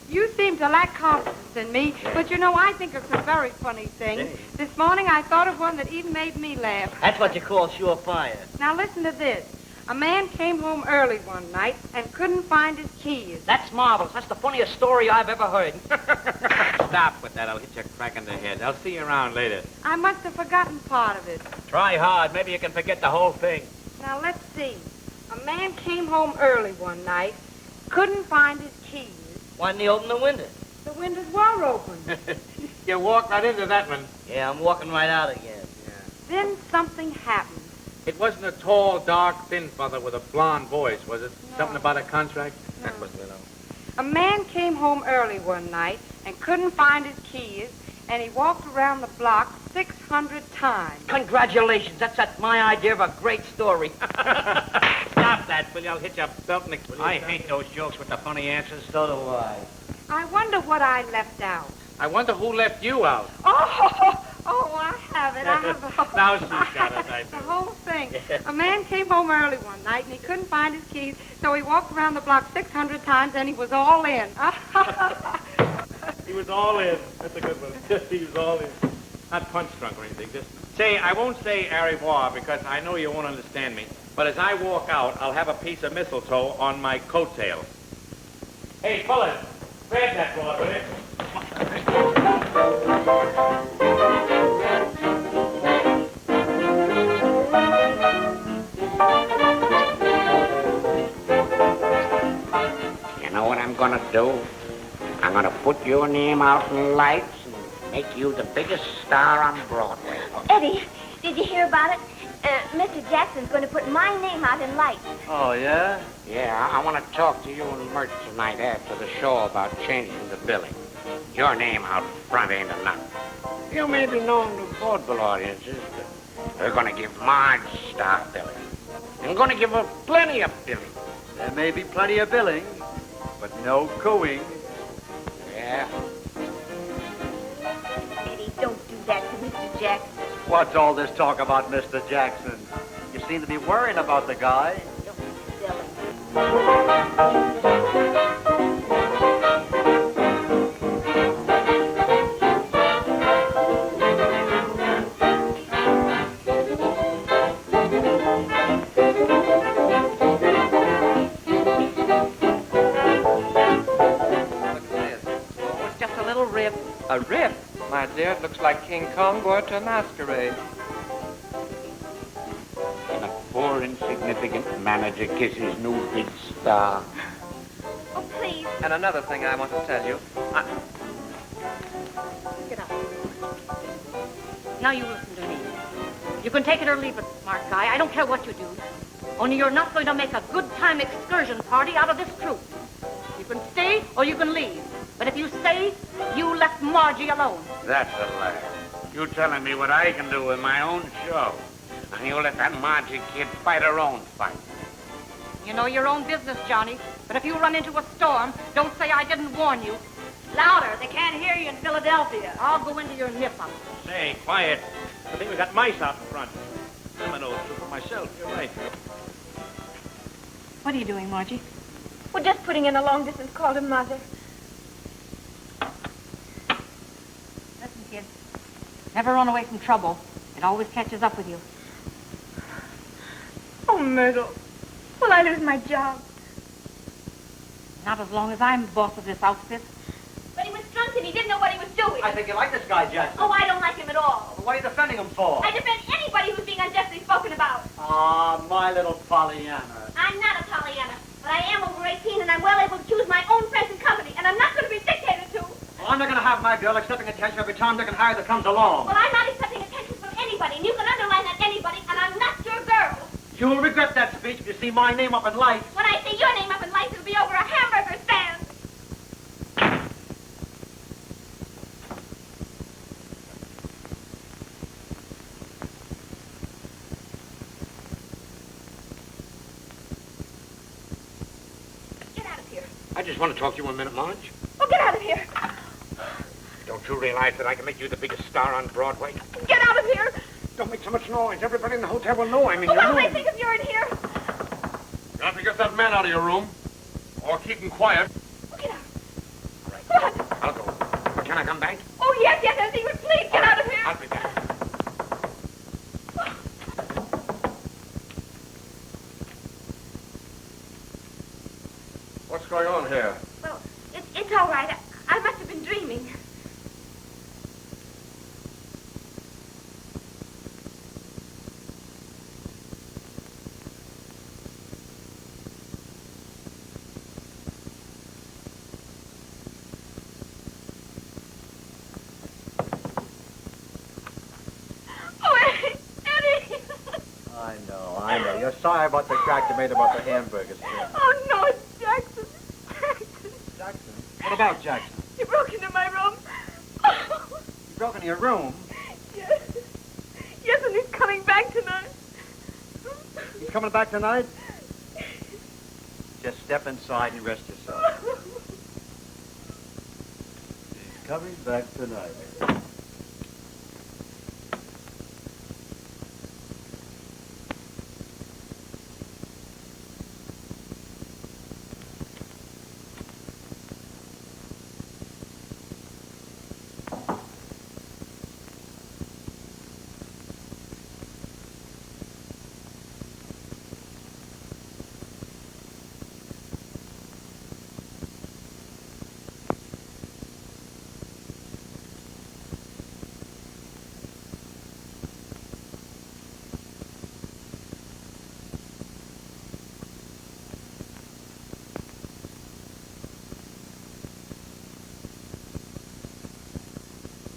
You seem to lack confidence in me, but you know, I think of some very funny things. This morning I thought of one that even made me laugh. That's what you call surefire. Now listen to this. A man came home early one night and couldn't find his keys. That's marvelous. That's the funniest story I've ever heard. Stop with that. I'll hit you a crack in the head. I'll see you around later. I must have forgotten part of it. Try hard. Maybe you can forget the whole thing. Now let's see. A man came home early one night, couldn't find his keys. Why didn't he open the window? The windows were open. You walked right into that one. Yeah, I'm walking right out again. Then something happened. It wasn't a tall, dark, thin father with a blonde voice, was it? No. Something about a contract? No. That wasn't it. A man came home early one night and couldn't find his keys, and he walked around the block 600 times. Congratulations. That's my idea of a great story. Stop that, will you? I'll hit you up something. I hate those jokes with the funny answers. So do I. I wonder what I left out. I wonder who left you out. Oh, I have it. I have the whole, Now she's got it, I the think. whole thing. A man came home early one night, and he couldn't find his keys, so he walked around the block 600 times, and he was all in. He was all in. That's a good one. He was all in. Not punch drunk or anything. Just say, I won't say au revoir because I know you won't understand me. But as I walk out, I'll have a piece of mistletoe on my coattail. Hey, fellas, grab that board, will you? You know what I'm gonna do? I'm gonna put your name out in lights and make you the biggest star on Broadway. Eddie, did you hear about it? Mr. Jackson's going to put my name out in lights. Oh, yeah? Yeah, I want to talk to you and Mert tonight after the show about changing the billing. Your name out front ain't enough. You may be known to vaudeville audiences, but we're gonna give Marge star billing. I'm gonna give her plenty of billing. There may be plenty of billing, but no cooing. Yeah. Eddie, don't do that to Mr. Jackson. What's all this talk about Mr. Jackson? You seem to be worrying about the guy. Don't be silly. A rip? My dear, it looks like King Kong wore to a masquerade. And a poor, insignificant manager kisses new big star. Oh, please. And another thing I want to tell you. Get up. Now you listen to me. You can take it or leave it, smart guy. I don't care what you do. Only you're not going to make a good time excursion party out of this troupe. You can stay or you can leave. But if you stay, you left Margie alone. That's a lie. You telling me what I can do with my own show. And you let that Margie kid fight her own fight. You know your own business, Johnny. But if you run into a storm, don't say I didn't warn you. Louder. They can't hear you in Philadelphia. I'll go into your nip-up. Say, quiet. I think we got mice out in front. I'm an old trooper myself. You're right. What are you doing, Margie? We're just putting in a long-distance call to Mother. kid. Never run away from trouble. It always catches up with you. Oh, Myrtle. Will I lose my job? Not as long as I'm boss of this outfit. But he was drunk and he didn't know what he was doing. I think you like this guy, Jackson. Oh, I don't like him at all. What are you defending him for? I defend anybody who's being unjustly spoken about. Ah, my little Pollyanna. I'm not a Pollyanna, but I am over 18 and I'm well able to choose my own friends and company, and I'm not going to be dictated to. Well, I'm not going to have my girl accepting attention every Tom, Dick, and Harry that comes along. Well, I'm not accepting attention from anybody, and you can underline that anybody, and I'm not your girl. You'll regret that speech if you see my name up in lights. When I see your name up in lights, it'll be over a hamburger stand. Get out of here. I just want to talk to you a minute, Marge. Oh, get out of here. Don't you realize that I can make you the biggest star on Broadway? Get out of here. Don't make so much noise. Everybody in the hotel will know I'm in your What will room. they think if you're in here? You have to get that man out of your room, or keep him quiet. Oh, get out. What? I'll go. Can I come back? Oh, yes, anything but please get out of here. I'll be back. What's going on here? Well, it's all right. I must have been dreaming. I know. You're sorry about the crack you made about the hamburgers. Oh, no, it's Jackson. Jackson? What about Jackson? He broke into my room. You broke into your room? Yes. Yes, and he's coming back tonight. He's coming back tonight? Just step inside and rest yourself. He's coming back tonight.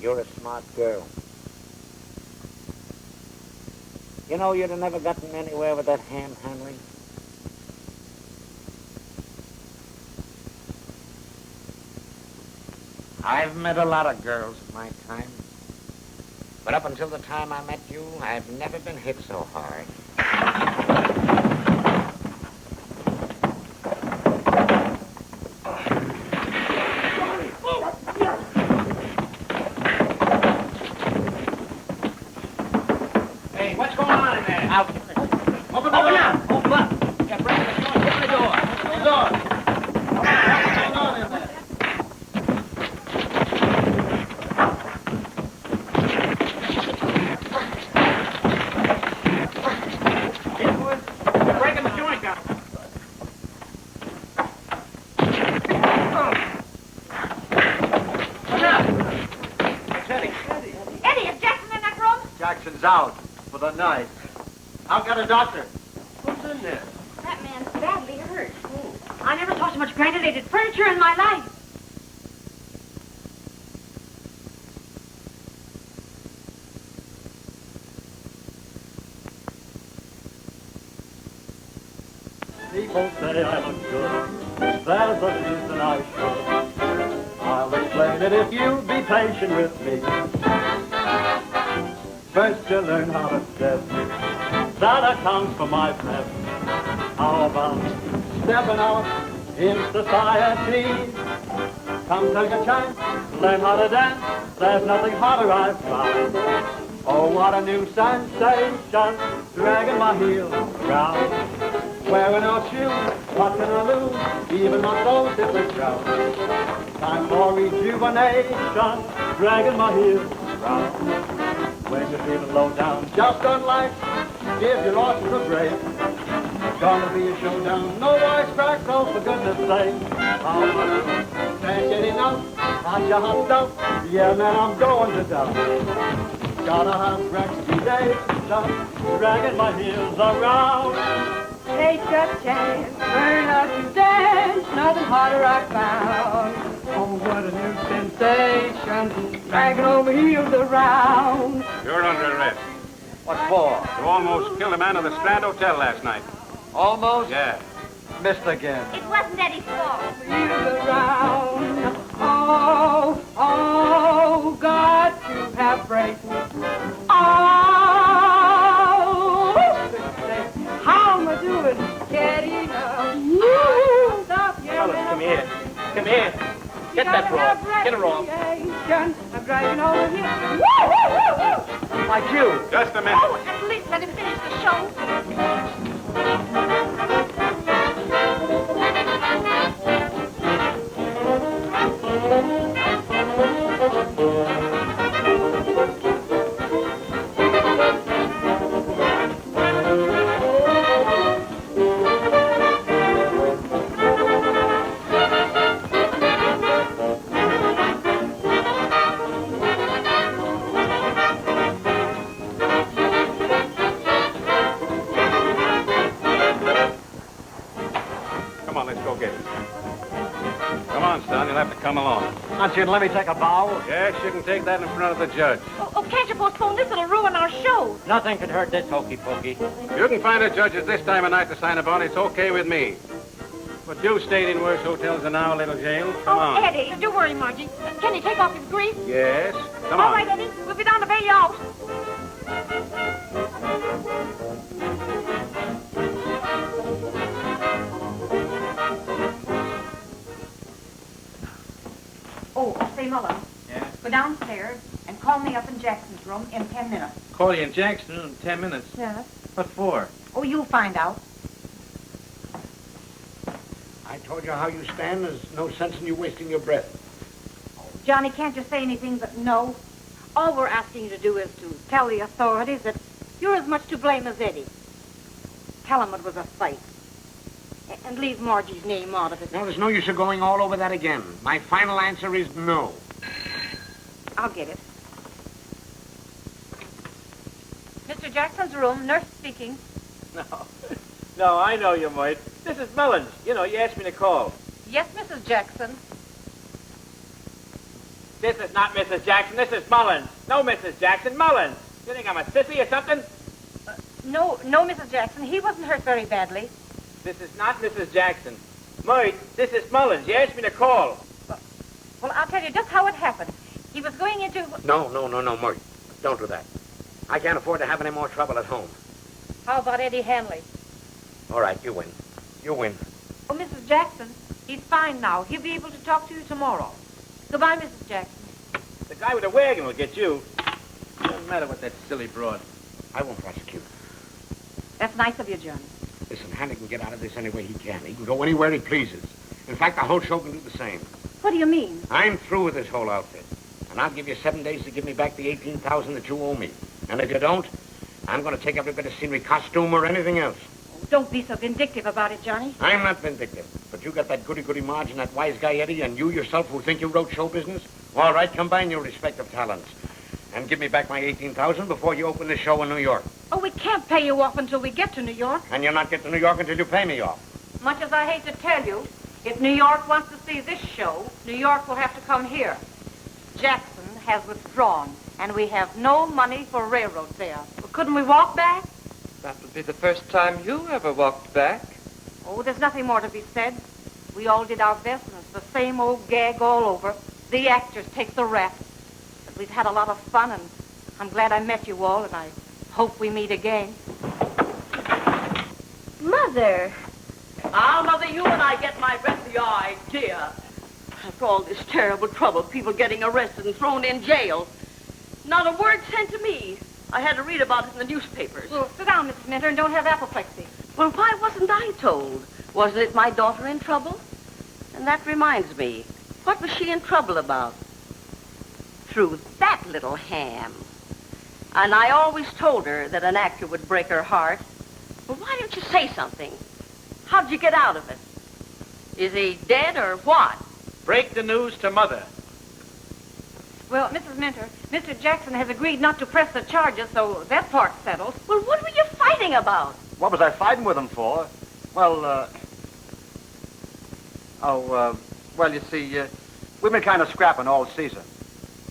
You're a smart girl. You know, you'd have never gotten anywhere with that ham handling. I've met a lot of girls in my time. But up until the time I met you, I've never been hit so hard. Hey, what's going on in there? Out. Open the door. Open up. Yeah, break the door. Open the door. Open the door. What's going on in there? You're breaking the joint down. What's up? It's Eddie. Eddie, is Jackson in that room? Jackson's out for the night. I'll get a doctor. Who's in there? That man's badly hurt. I never saw so much granulated furniture in my life. People say I look good. There's a reason I should. I'll explain it if you'll be patient with me. First you learn how to step. That accounts for my pep. How about stepping out in society? Come take a chance, learn how to dance. There's nothing hotter I've found. Oh, what a new sensation, dragging my heels around. Wearing no shoes, what can I lose? Even my clothes if they shout. Time for rejuvenation, dragging my heels around. When you're feeling low down, just unlike, give your horses a break. It's gonna be a showdown, no wisecracks, oh, for goodness sake. How much can't get enough, hot your hot stuff, yeah, man, I'm going to dump. Got a hot breakfast today, dragging my heels around. Take a chance, learn how to dance, nothing harder I found. Oh, what a new sensation, dragging over heels around. You're under arrest. What for? You almost killed a man in the Strand Hotel last night. Almost? Yeah. Missed again. It wasn't Eddie's fault. Heels around. Oh, oh, got to have brakes. Oh, how am I doing? Get enough. Stop Fellas, come here. Come here. Get that broad. Get her off. I'm driving over here. Like you. Just a minute. Oh, at least let him finish the show. Come on, let's go get it. Come on, son, you'll have to come along. Aren't you going to let me take a bow? Yes, you can take that in front of the judge. Oh, can't you postpone this? It'll ruin our show. Nothing could hurt this hokey pokey. You can find a judge at this time of night to sign a bond. It's okay with me. But you stayed in worse hotels than our little jail. Come on. Eddie, don't worry, Margie. Can he take off his grease? Yes. Come All on. right, Eddie. We'll be down to bail you out. Oh, say, Mullen. Yeah? Go downstairs and call me up in Jackson's room in 10 minutes. Call you in Jackson in 10 minutes. Yes. What for? Oh, you'll find out. I told you how you stand. There's no sense in you wasting your breath. Johnny, can't you say anything but no? All we're asking you to do is to tell the authorities that you're as much to blame as Eddie. Tell them it was a fight. And leave Margie's name out of it. No, there's no use of going all over that again. My final answer is no. I'll get it. Mr. Jackson's room, nurse speaking. No, I know you might. This is Mullins. You know, you asked me to call. Yes, Mrs. Jackson. This is not Mrs. Jackson. This is Mullins. No, Mrs. Jackson. Mullins. You think I'm a sissy or something? No, Mrs. Jackson. He wasn't hurt very badly. This is not Mrs. Jackson. Mike, this is Mullins. You asked me to call. Well, I'll tell you just how it happened. He was going into... No, Murray. Don't do that. I can't afford to have any more trouble at home. How about Eddie Hanley? All right, you win. You win. Oh, Mrs. Jackson, he's fine now. He'll be able to talk to you tomorrow. Goodbye, Mrs. Jackson. The guy with the wagon will get you. Doesn't matter what that silly broad. I won't prosecute. That's nice of you, Johnny. Listen, Hanley can get out of this any way he can. He can go anywhere he pleases. In fact, the whole show can do the same. What do you mean? I'm through with this whole outfit. And I'll give you 7 days to give me back the $18,000 that you owe me. And if you don't, I'm going to take every bit of scenery, costume, or anything else. Oh, don't be so vindictive about it, Johnny. I'm not vindictive. But you got that goody-goody Marge and that wise guy Eddie, and you yourself who think you wrote show business? All right, combine your respective talents. And give me back my $18,000 before you open the show in New York. Oh, we can't pay you off until we get to New York. And you'll not get to New York until you pay me off. Much as I hate to tell you, if New York wants to see this show, New York will have to come here. Jackson has withdrawn, and we have no money for railroad fare. Well, couldn't we walk back? That would be the first time you ever walked back. Oh, there's nothing more to be said. We all did our best, and it's the same old gag all over. The actors take the rap. But we've had a lot of fun, and I'm glad I met you all, and I hope we meet again. Mother. I'll mother you when I get my breath, the idea. After all this terrible trouble, people getting arrested and thrown in jail. Not a word sent to me. I had to read about it in the newspapers. Well, sit down, Mrs. Minter, and don't have apoplexy. Well, why wasn't I told? Wasn't it my daughter in trouble? And that reminds me, what was she in trouble about? through that little ham. And I always told her that an actor would break her heart. Well, why didn't you say something? How'd you get out of it? Is he dead or what? Break the news to Mother. Well, Mrs. Minter, Mr. Jackson has agreed not to press the charges, so that part's settled. Well, what were you fighting about? What was I fighting with him for? Well, well, you see, we've been kind of scrapping all season.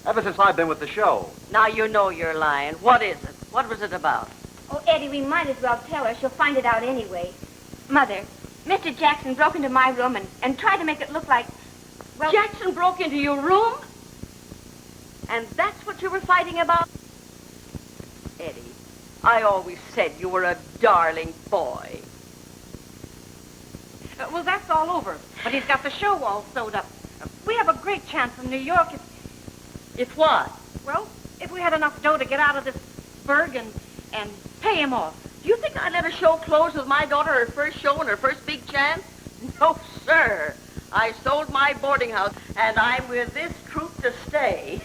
Ever since I've been with the show. Now you know you're lying. What is it? What was it about? Oh, Eddie, we might as well tell her. She'll find it out anyway. Mother, Mr. Jackson broke into my room and tried to make it look like, well... Jackson broke into your room? And that's what you were fighting about? Eddie, I always said you were a darling boy. Well, that's all over. But he's got the show all sewed up. We have a great chance in New York. It's what? Well, if we had enough dough to get out of this burg and pay him off. Do you think I'd let a show close with my daughter her first show and her first big chance? No, sir. I sold my boarding house, and I'm with this troupe to stay.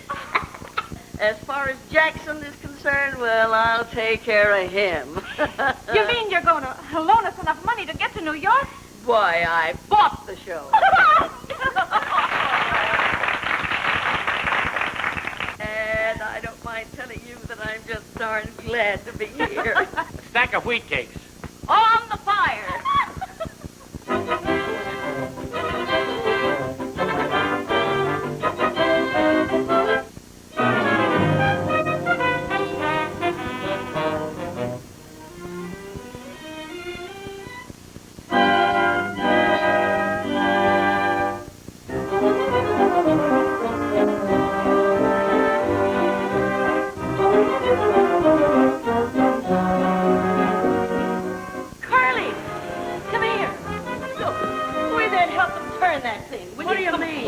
As far as Jackson is concerned, well, I'll take care of him. You mean you're going to loan us enough money to get to New York? Why, I bought the show. And I don't mind telling you that I'm just darn glad to be here. A stack of wheat cakes. On the fire!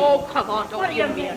Oh, come on, don't give me a...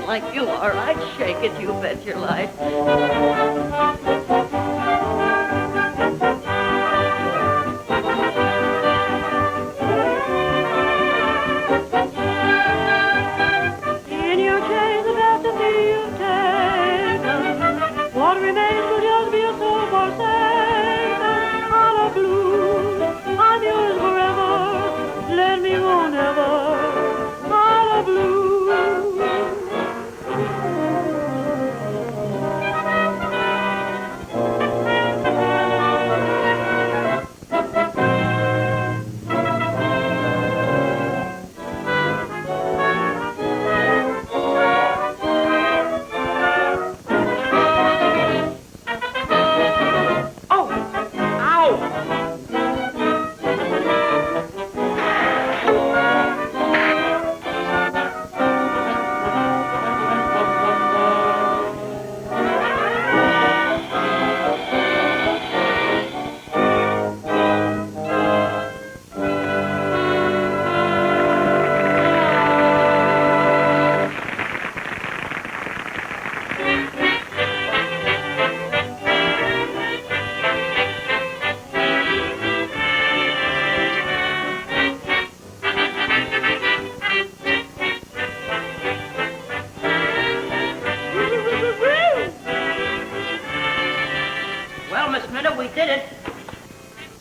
Like you are, I'd shake it, you bet your life. In your chains of destiny you've taken, what remains will just be a soul forsaken. On a blue, I'm yours forever, let me go never. On a blue.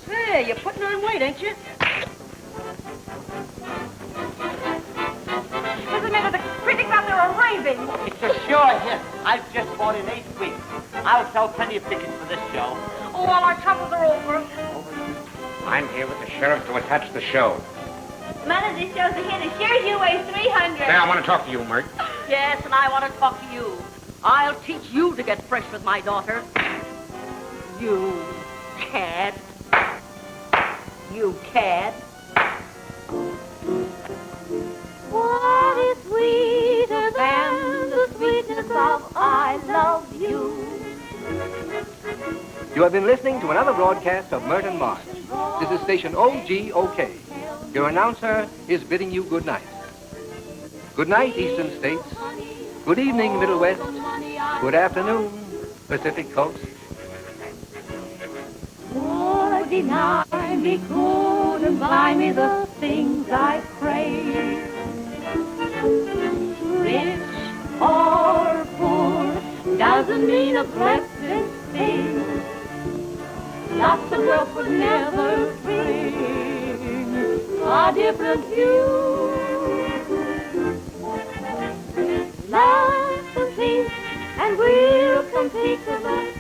Hey, you're putting on weight, ain't you? What's the matter? The critics out there are raving. It's a sure hit. I've just bought it 8 weeks. I'll sell plenty of tickets for this show. Oh, all our troubles are over. I'm here with the sheriff to attach the show. Mother, this show's a hit. As sure as you weigh 300. Now, I want to talk to you, Mert. Yes, and I want to talk to you. I'll teach you to get fresh with my daughter. You cad. You cad. What is sweeter than the sweetness of I love you? You have been listening to another broadcast of Mert and Marge. This is station OGOK. Your announcer is bidding you good night. Good night, Eastern States. Good evening, Middle West. Good afternoon, Pacific Coast. Lord, deny me good and buy me the things I crave. Rich or poor doesn't mean a blessed thing. Lots of wealth would never bring a different view. Life's a thief and we'll compete with us.